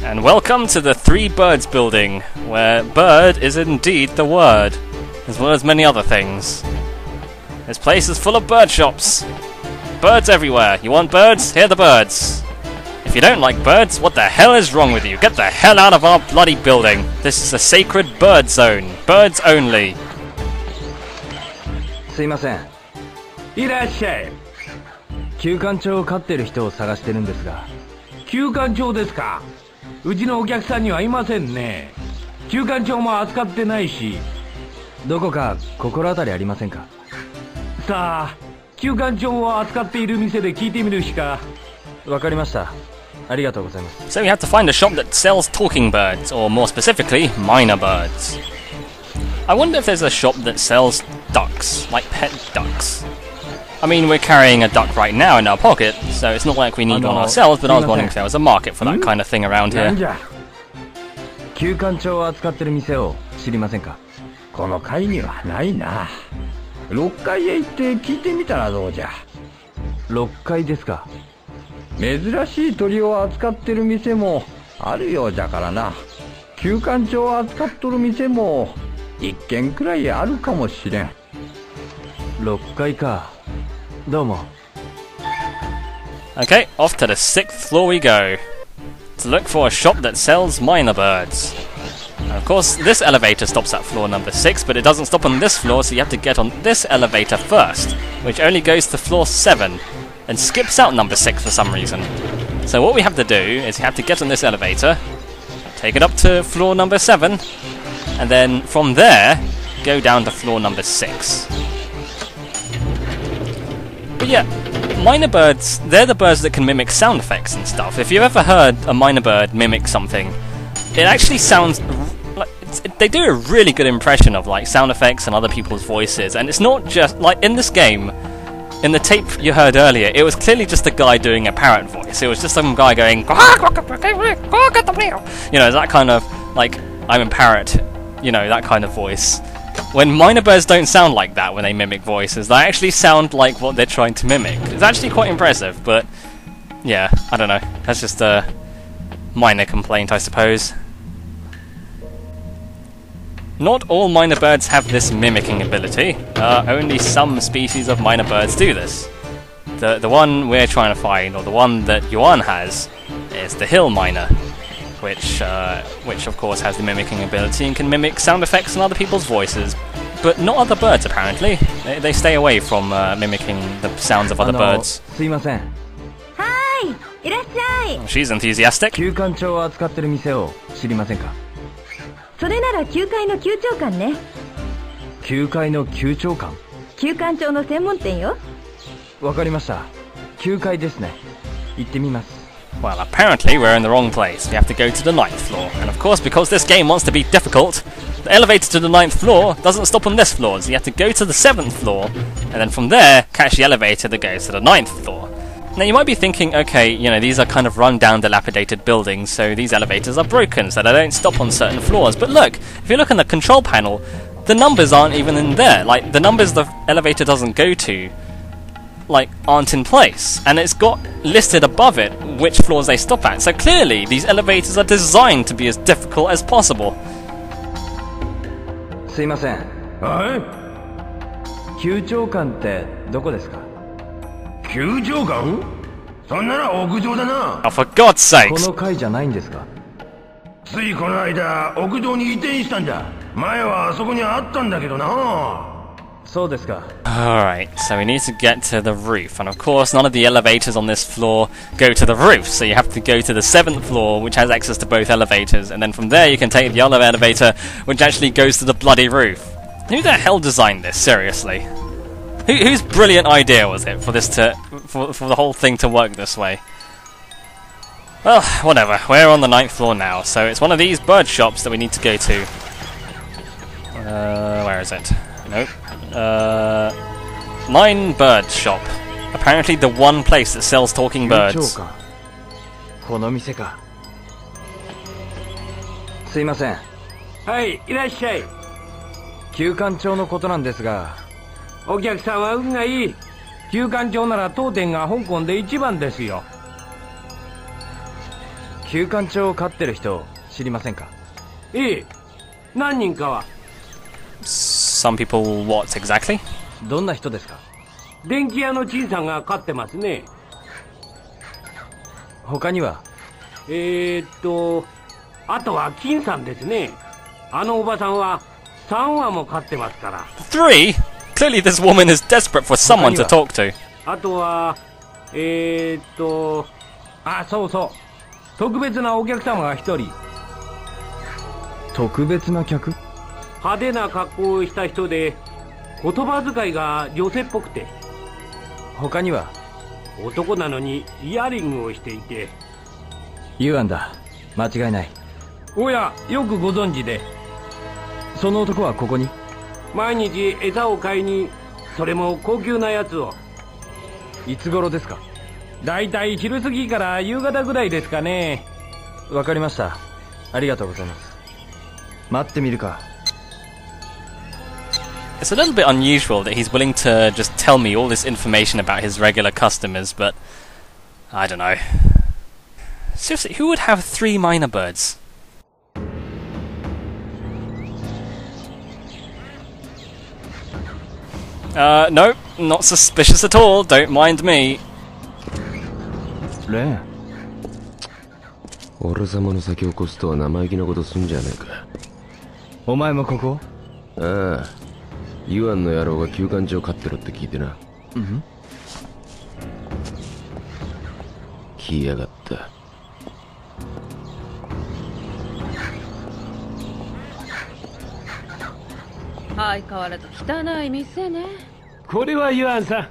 And welcome to the Three Birds building, where bird is indeed the word, as well as many other things. This place is full of bird shops. Birds everywhere. You want birds? Here are the birds. If you don't like birds, what the hell is wrong with you? Get the hell out of our bloody building. This is a sacred bird zone. Birds only. すいません。いらっしゃい。休館長を飼ってる人を探してるんですが。休館長ですか。うちのお客さんにはいませんね。休館長も扱ってないし。どこか心当たりありませんか。さあ、休館長を扱っている店で聞いてみるしか。わかりました。ありがとうございます。So we have to find a shop that sells talking birds, or more specifically, minor birds. I wonder if there's a shop that sells ducks, like pet ducks. I mean, we're carrying a duck right now in our pocket, so it's not like we need one ourselves, but I was wondering if there was a market for that kind of thing around here. 休館長を扱ってる店を知りませんか。この階にはないな。6階へ行って聞いてみたらどうじゃ。6階ですか。珍しい鳥を扱ってる店もあるようじゃからな。休館長を扱っとる店も1軒くらいあるかもしれん。6階か。どうも。Okay, off to the 6th floor we go. To look for a shop that sells minor birds. And of course, this elevator stops at floor number 6, but it doesn't stop on this floor, so you have to get on this elevator first, which only goes to floor 7, and skips out number 6 for some reason. So what we have to do is you have to get on this elevator, take it up to floor number 7, and then from there, go down to floor number 6. But yeah, minor birds, they're the birds that can mimic sound effects and stuff. If you've ever heard a minor bird mimic something, it actually sounds like they do a really good impression of like sound effects and other people's voices. And it's not just like in this game, in the tape you heard earlier, it was clearly just a guy doing a parrot voice. It was just some guy going, you know, that kind of like I'm a parrot, you know, that kind of voice. When minor birds don't sound like that when they mimic voices, they actually sound like what they're trying to mimic. It's actually quite impressive, but yeah, I don't know. That's just a minor complaint, I suppose. Not all minor birds have this mimicking ability. Only some species of minor birds do this. The one we're trying to find, or the one that Yuan has, is the hill miner. Which of course has the mimicking ability and can mimic sound effects and other people's voices, but not other birds apparently. They stay away from mimicking the sounds of other birds. Hi, いらっしゃい。 She's enthusiastic. 休館長を扱ってる店を知りませんか。それなら9階の休長館ね。9階の休長館。休館長の専門店よ。わかりました。9階ですね。行ってみます。 Well, apparently we're in the wrong place. We have to go to the 9th floor. And of course, because this game wants to be difficult, the elevator to the 9th floor doesn't stop on this floor. So you have to go to the 7th floor, and then from there, catch the elevator that goes to the 9th floor. Now you might be thinking, okay, you know, these are kind of run-down, dilapidated buildings, so these elevators are broken, so they don't stop on certain floors. But look, if you look in the control panel, the numbers aren't even in there. Like, the numbers the elevator doesn't go to, like, aren't in place, and it's got listed above it which floors they stop at. So clearly, these elevators are designed to be as difficult as possible. すいません。はい。休長館ってどこですか。休長館？そんなら屋上だな。Oh, for God's sake! この階じゃないんですか。ついこの間屋上に移転したんじゃ。前はあそこにあったんだけどな。 Alright, so we need to get to the roof, and of course none of the elevators on this floor go to the roof, so you have to go to the 7th floor, which has access to both elevators, and then from there you can take the other elevator, which actually goes to the bloody roof. Who the hell designed this, seriously? Whose brilliant idea was it for this to, for the whole thing to work this way? Well, whatever, we're on the 9th floor now, so it's one of these bird shops that we need to go to. Where is it? Nope. 9 bird shop. Apparently the one place that sells talking birds. この店か。すいません。はい、いらっしゃい。休館長のことなんですが、お客さんは運がいい。休館長なら当店が香港で一番ですよ。旧館長を飼ってる人知りませんか？ええ、何人かは。 Some people what exactly? どんな人ですか？電気屋の陳さんが飼ってますね。他には？あとは金さんですね。あのおばさんは3羽も飼ってますから。 3? Clearly this woman is desperate for someone to talk to. あとはあ、そうそう、特別なお客様が1人。特別な客？派手な格好をした人で、言葉遣いが女性っぽくて。他には？男なのにイヤリングをしていて。ユアンだ。間違いない。おや、よくご存知で。その男はここに？毎日餌を買いに、それも高級なやつを。いつ頃ですか？だいたい昼過ぎから夕方ぐらいですかね。わかりました。ありがとうございます。待ってみるか。It's a little bit unusual that he's willing to just tell me all this information about his regular customers, but I don't know. Seriously, who would have 3 minor birds? No, not suspicious at all. Don't mind me. レン。俺様の先を越すとは生意気なことすんじゃねえか。お前もここ？ああ、ユアンの野郎が旧館長を飼ってるって聞いてな。うん。来やがった。相変わらず汚い店ね。これはユアンさん。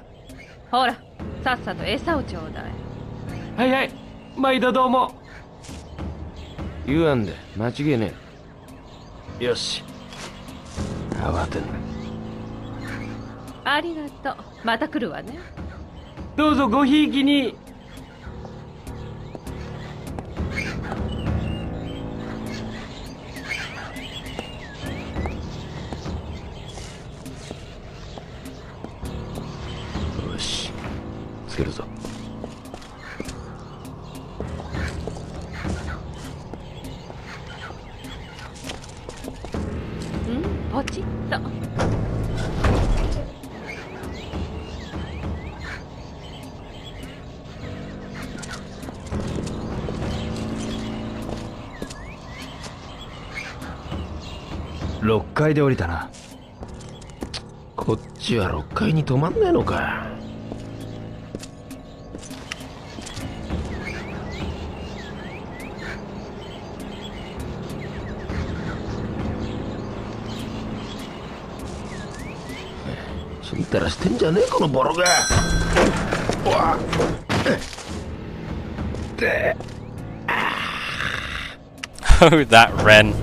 ほら、さっさと餌をちょうだい。はいはい、毎度どうも。ユアンで間違いねえ。よし、慌てんな。ありがとう。また来るわね。どうぞごひいきに。よし、つけるぞ。ポチッと。6階で降りたな。こっちは6階に止まんねえのか。ちんたらしてんじゃねえこのボロが。わっでOh, that wren. .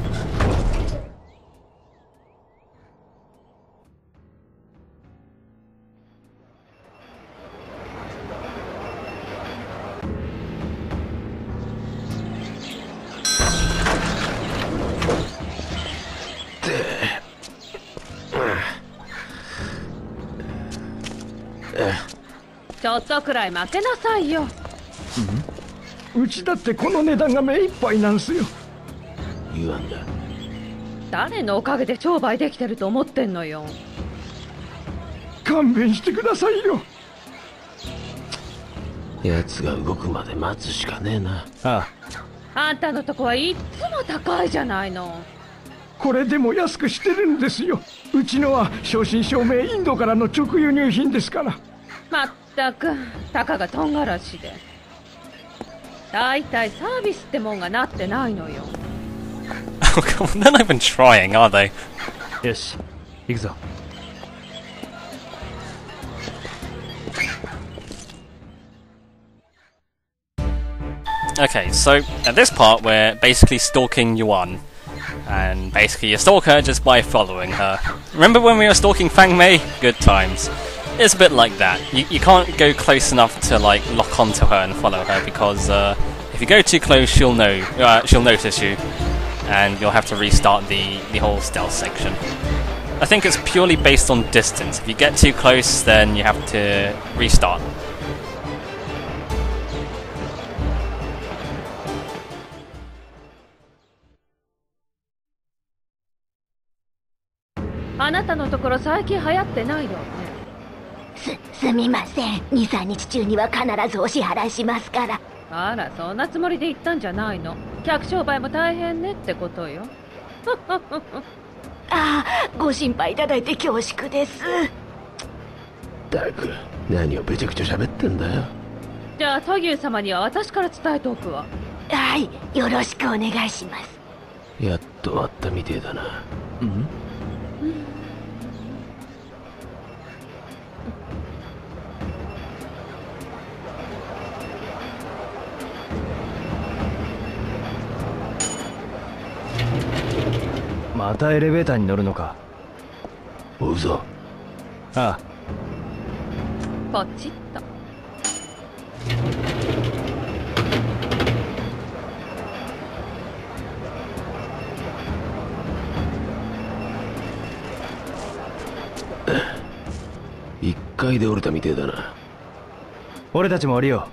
ちょっとくらい負けなさいよ。うちだってこの値段が目いっぱいなんすよ。ユアンだ。誰のおかげで商売できてると思ってんのよ。勘弁してくださいよ。奴が動くまで待つしかねえな。ああ。あんたのとこはいっつも高いじゃないの。これでも安くしてるんですよ。うちのは正真正銘インドからの直輸入品ですから。まったくたかがとんがらしで。だいたいサービスってもんがなってないのよ。Oh, come on, they're not even trying, are they? よし、行くぞ。Okay, so at this part we're basically stalking Yuan. And basically you stalk her just by following her. Remember when we were stalking Fangmei? Good times. It's a bit like that. You can't go close enough to like lock onto her and follow her because if you go too close she'll notice you and you'll have to restart the whole stealth section. I think it's purely based on distance. If you get too close then you have to restart. あなたのところ最近流行ってないのね。すみません。2、3日中には必ずお支払いしますから。あら、そんなつもりで言ったんじゃないの。客商売も大変ねってことよ。ああ、ご心配いただいて恐縮です。ったく、何をべちゃくちゃ喋ってんだよ。じゃあトギュー様には私から伝えておくわ。はい、よろしくお願いします。やっと終わったみてえだな。またエレベーターに乗るのか。追うぞ。ああ。ポチッと。1階で降りたみてえだな。俺たちも降りよ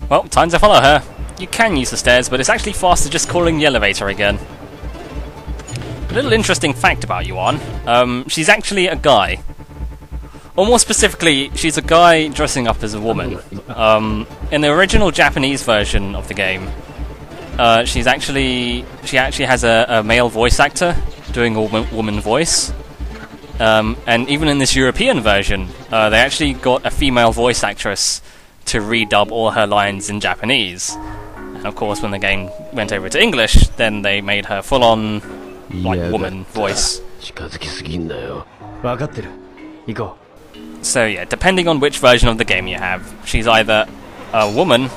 う。Well, time to follow her. You can use the stairs, but it's actually faster just calling the elevator again. A little interesting fact about Yuan. She's actually a guy. Or more specifically, she's a guy dressing up as a woman. In the original Japanese version of the game, she actually has a male voice actor doing a woman voice. And even in this European version, they actually got a female voice actress to redub all her lines in Japanese. And of course, when the game went over to English, then they made her full-on, like, woman voice. 近づきすぎんなよ。分かってる。行こう。 So yeah, depending on which version of the game you have, she's either a woman,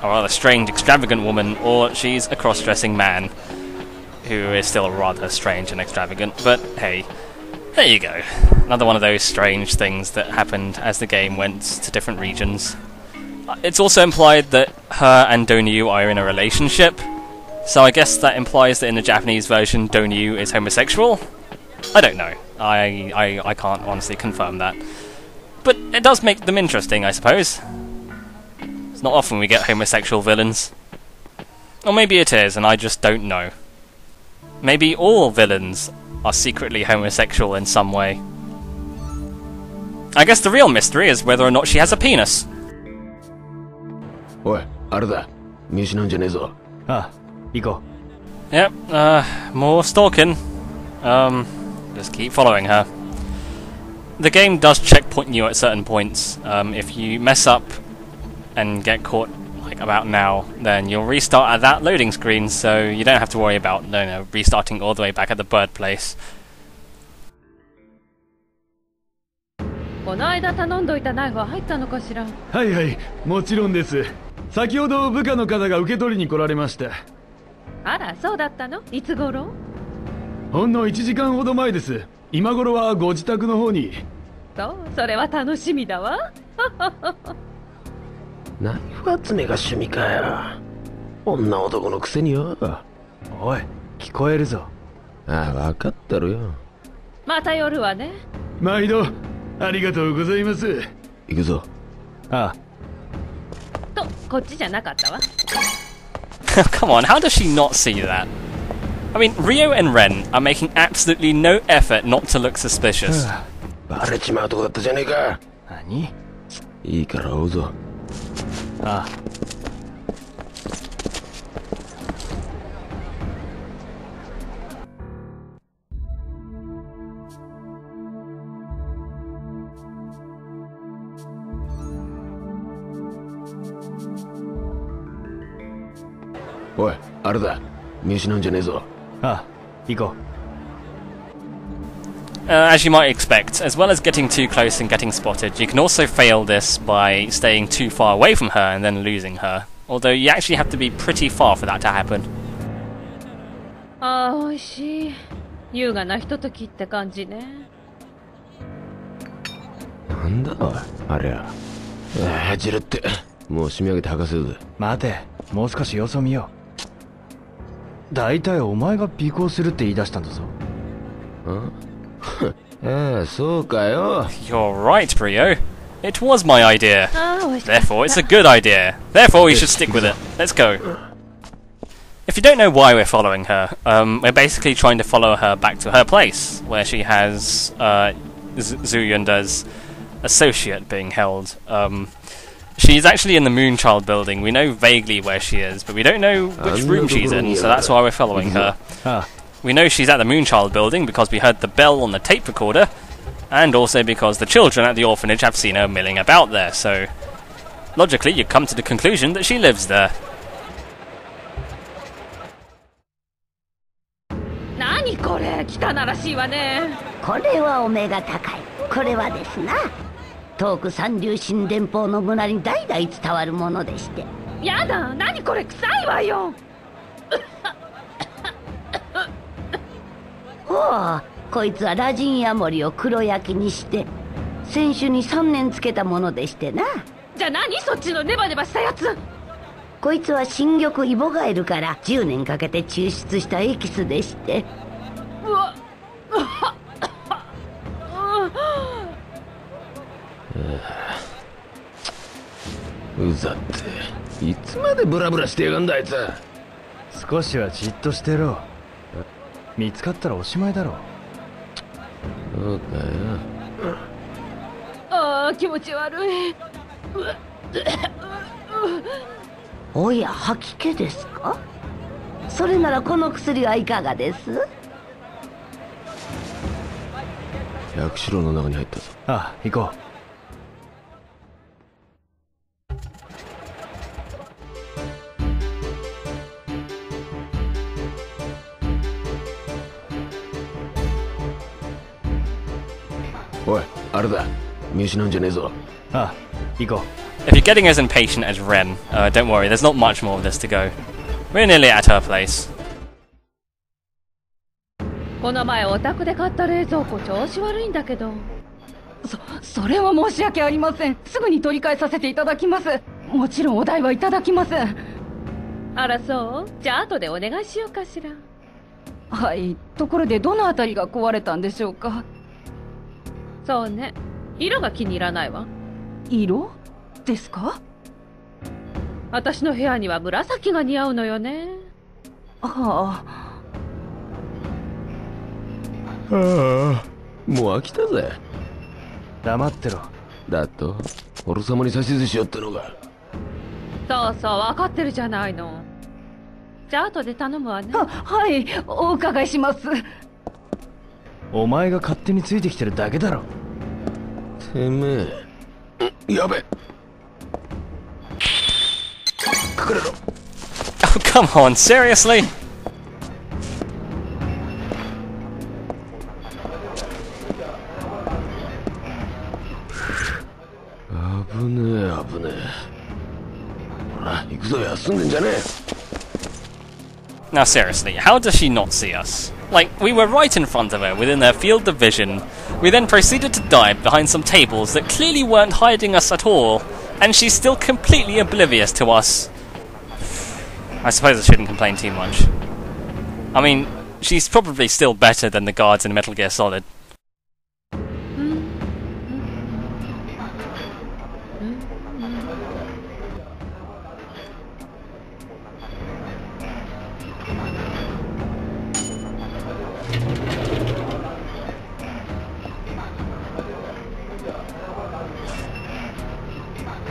a rather strange, extravagant woman, or she's a cross-dressing man, who is still rather strange and extravagant. But hey, there you go. Another one of those strange things that happened as the game went to different regions. It's also implied that her and Donyu are in a relationship, so I guess that implies that in the Japanese version Donyu is homosexual? I don't know. I can't honestly confirm that. But it does make them interesting, I suppose. It's not often we get homosexual villains. Or maybe it is, and I just don't know. Maybe all villains are secretly homosexual in some way. I guess the real mystery is whether or not she has a penis. おい、あれだ。見失うんじゃねえぞ。ああ、行こう。Yep, more stalking. Just keep following her. The game does checkpoint you at certain points. If you mess up and get caught, like about now, then you'll restart at that loading screen, so you don't have to worry about restarting all the way back at the birthplace. この間頼んどいたナイフは入ったのかしら。はいはい、もちろんです。先ほど部下の方が受け取りに来られました。あら、そうだったの？いつ頃？ほんの1時間ほど前です。今頃はご自宅の方に。そう、それは楽しみだわ。ナイフ集めが趣味かよ。女男のくせによ。おい、聞こえるぞ。ああ、分かったろよ。また夜はね。毎度ありがとうございます。行くぞ。ああ。と、こっちじゃなかったわ。Come on, how does she not see that? I mean, Ryo and Ren are making absolutely no effort not to look suspicious. バレちまうとこだったじゃねえか。何？いいから追うぞ。ああ。おい、あれだ。見失うんじゃねえぞ。ああ、行こう。As you might expect, as well as getting too close and getting spotted, you can also fail this by staying too far away from her and then losing her. Although you actually have to be pretty far for that to happen. ああ、おいしい。優雅なひとときって感じね。なんだおい、ありゃ。ジルって、もう締め上げて吐かせるぜ。待て、もう少し様子を見よう。大体お前が尾行するって言い出したんだぞ。ん？ああ、そうかよ。 You're right, Ryo. It was my idea. Therefore, it's a good idea. Therefore, we should stick with it. Let's go. If you don't know why we're following her, we're basically trying to follow her back to her place, where she has Zhu Yunda's associate being held. She's actually in the Moonchild building. We know vaguely where she is, but we don't know which room she's in, so that's why we're following her. We know she's at the Moonchild building because we heard the bell on the tape recorder, and also because the children at the orphanage have seen her milling about there, so logically you come to the conclusion that she lives there. 何これ汚らしいわね。これはお目が高い。これはですな、遠く三流神殿峰の村に代々伝わるものでして。やだ、何これ臭いわよ。ほう、こいつはラジンヤモリを黒焼きにして先週に3年つけたものでしてな。じゃあ何そっちのネバネバしたやつ。こいつは新玉イボガエルから10年かけて抽出したエキスでして。うわうざっていつまでブラブラしてやがんだあいつ。少しはじっとしてろ。見つかったらおしまいだろ。そうかよ。ああ、気持ち悪い。おや、吐き気ですか。それならこの薬はいかがです。薬師楼の中に入ったぞ。ああ、行こう。おい、あれだ。見失うんじゃねえぞ。ああ、行こう。If you're getting as impatient as Ren, don't worry, there's not much more of this to go. We're nearly at her place. この前お宅で買った冷蔵庫調子悪いんだけど。それは申し訳ありません。すぐに取り替えさせていただきます。もちろんお代はいただきません。あらそう？じゃあ後でお願いしようかしら。はい、ところでどのあたりが壊れたんでしょうか。そうね、色が気に入らないわ。色ですか？私の部屋には紫が似合うのよね。はあ。もう飽きたぜ。黙ってろ。だと俺様に指図しようってのか。そうそう、分かってるじゃないの。じゃあ後で頼むわね。はい、お伺いします。お前が勝手についてきてるだけだろ。てめえ。やべ。隠れろ。Oh, come on, seriously? 危ねえ危ねえ。ほら行くぞ、休んでんじゃねえ。Now seriously, how does she not see us? Like, we were right in front of her, within her field of vision. We then proceeded to dive behind some tables that clearly weren't hiding us at all, and she's still completely oblivious to us. I suppose I shouldn't complain too much. I mean, she's probably still better than the guards in Metal Gear Solid.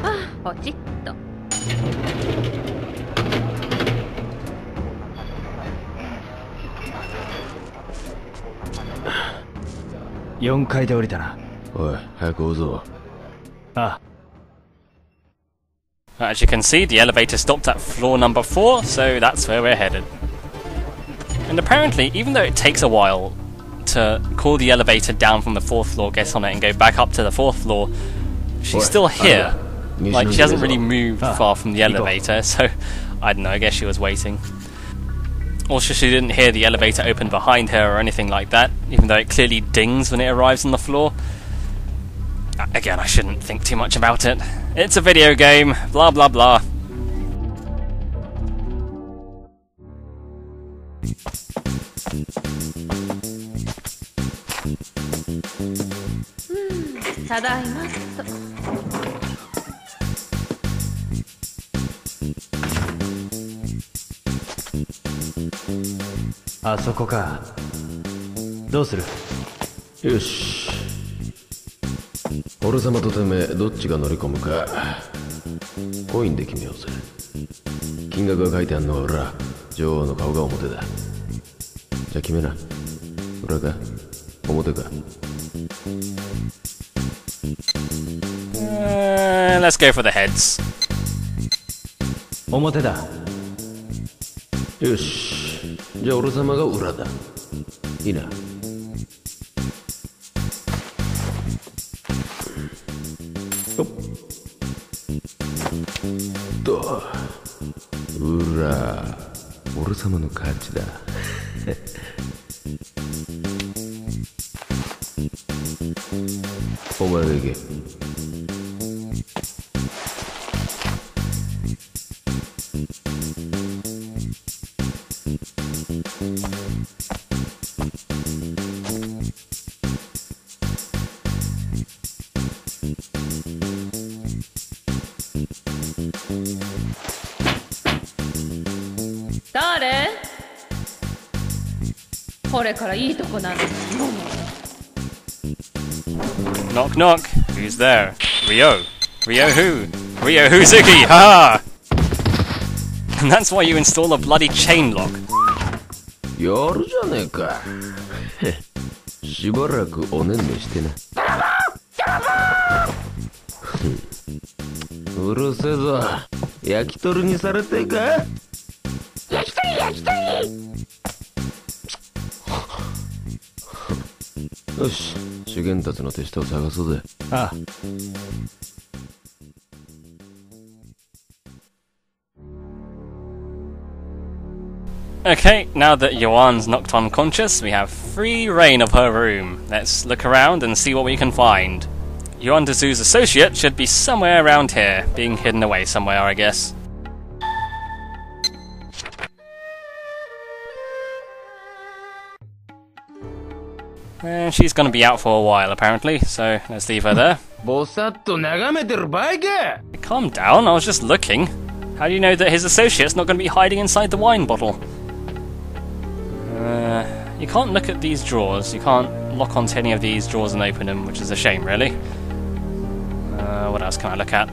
Ah, ポチッと。4階で降りたな。おい、早く追うぞ。ああ。As you can see, the elevator stopped at floor number 4, so that's where we're headed. And apparently, even though it takes a while to call the elevator down from the 4th floor, get on it, and go back up to the 4th floor, she's still here. Like, she hasn't really moved far from the elevator, so I don't know, I guess she was waiting. Also, she didn't hear the elevator open behind her or anything like that, even though it clearly dings when it arrives on the floor. Again, I shouldn't think too much about it. It's a video game, blah blah blah. Tadaimasu. あそこか。どうする？よし。俺様とてめえどっちが乗り込むかコインで決めようぜ。金額が書いてあんのは俺ら女王の顔が表だ。じゃあ決めな。裏か表か。Let's go for the heads. 表だ。よし。じゃあ俺様が裏だ。いいな。裏、俺様の勝ちだ。お前が行け。誰？これからいいとこなんですよ。Knock knock. Who's there? Ryo. Ryo who? Ryo Huzuki. Ha! And that's why you install a bloody chain lock. やるじゃねえか。しばらくおねんねしてな。うるせえぞ。焼き鳥にされてえか？焼き鳥焼き鳥。よし、主元たちの手下を探そうぜ。ああ。Okay, now that Yuan's knocked unconscious, we have free reign of her room. Let's look around and see what we can find. Yuan Dezu's associate should be somewhere around here, being hidden away somewhere, I guess. And she's gonna be out for a while, apparently, so let's leave her there. ぼさっと眺めてる場合か。 Calm down, I was just looking. How do you know that his associate's not gonna be hiding inside the wine bottle? You can't look at these drawers, you can't lock onto any of these drawers and open them, which is a shame, really. What else can I look at?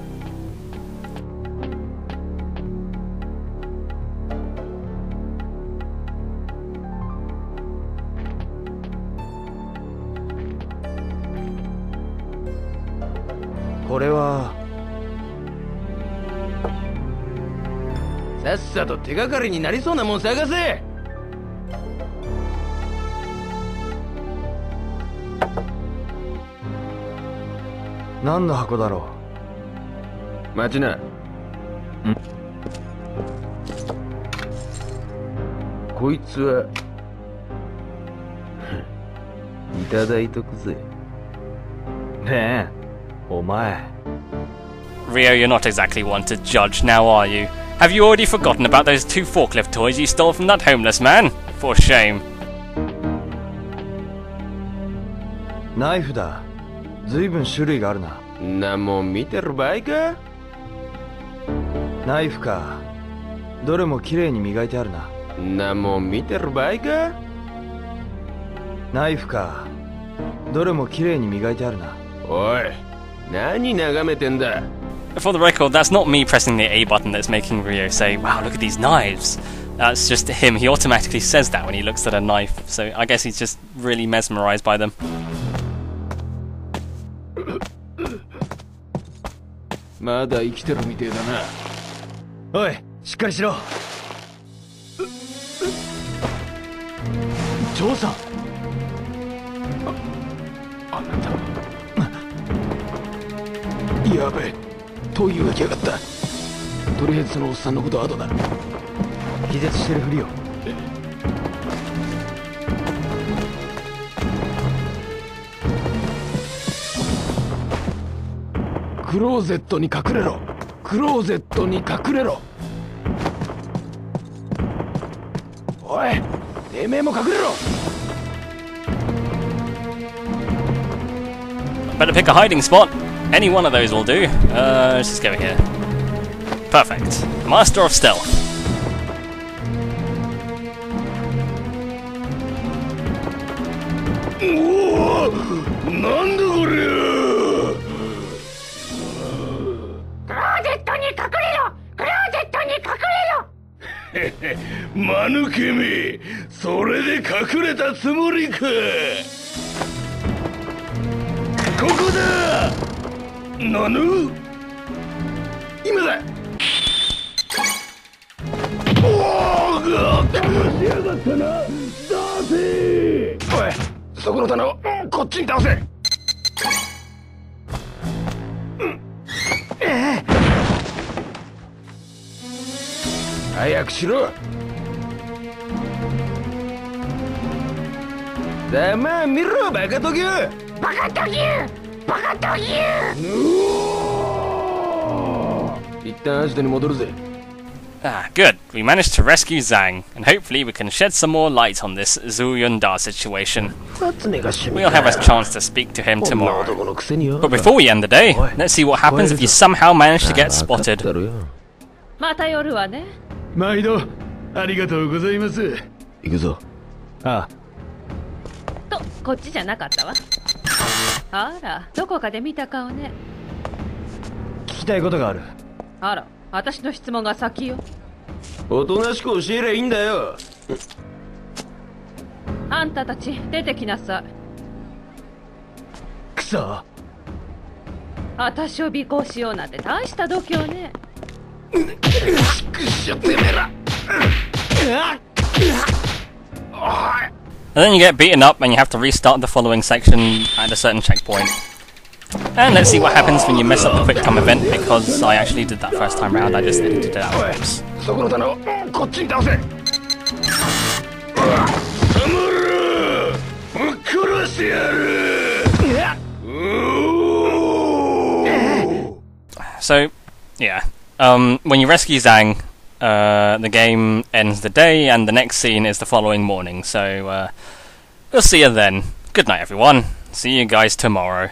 This さっさと手がかりになりそうなもん探せ。何の箱だろう。待ちな。こいつはいただいとくぜ。ねえ、お前。Rio, you're not exactly one to judge now, are you? Have you already forgotten about those 2 forklift toys you stole from that homeless man? For shame. ナイフだ。ずいぶん種類があるな。なもん見てる場合か。ナイフか。どれも綺麗に磨いてあるな。なもん見てる場合か。ナイフか。どれも綺麗に磨いてあるな。おい、何眺めてんだ。For the record, that's not me pressing the A button that's making Rio say, wow, look at these knives. That's just him. He automatically says that when he looks at a knife, so I guess he's just really mesmerized by them. まだ生きてるみてえだな。おい、しっかりしろ。長さん。あなた。やべえ。灯油が来やがった。とりあえずそのおっさんのことは後だ。気絶してるふりよ。クローゼットに隠れろ。クローゼットに隠れろ。おい、てめえも隠れろ。Better pick a hiding spot. Any one of those will do. Let's just go here. Perfect. Master of Stealth. なんだこれ。クローゼットに隠れろ。クローゼットに隠れろ。へへ、間抜けめ、それで隠れたつもりか。ここだ。なぬ、今だ。おお、騙しやがったな。出せ。おい、そこの棚をこっちに倒せ。早くしろ。だまあ見ろ、バカトギュ。バカトギュ。バカトギュ。一旦アジトに戻るぜ。Ah, good. We managed to rescue Zhang, and hopefully we can shed some more light on this Zhu Yundar situation. We'll have a chance to speak to him tomorrow. But before we end the day, let's see what happens if you somehow manage to get spotted. また夜はね。毎度ありがとうございます。行くぞ。ああ。と、こっちじゃなかったわ。あら、どこかで見た顔ね。聞きたいことがある。あら、私の質問が先よ。おとなしく教えりゃいいんだよ。あんたたち出てきなさい。くそ。私を尾行しようなんて大した度胸ね。くっしょてめえら。And then you get beaten up and you have to restart the following section at a certain checkpoint. And let's see what happens when you mess up the quick time event, because I actually did that first time round, I just edited it out. Oops. そこの棚をこっちに倒せ。殺してやる。So, yeah. When you rescue Zhang, the game ends the day, and the next scene is the following morning. So, we'll see you then. Good night, everyone. See you guys tomorrow.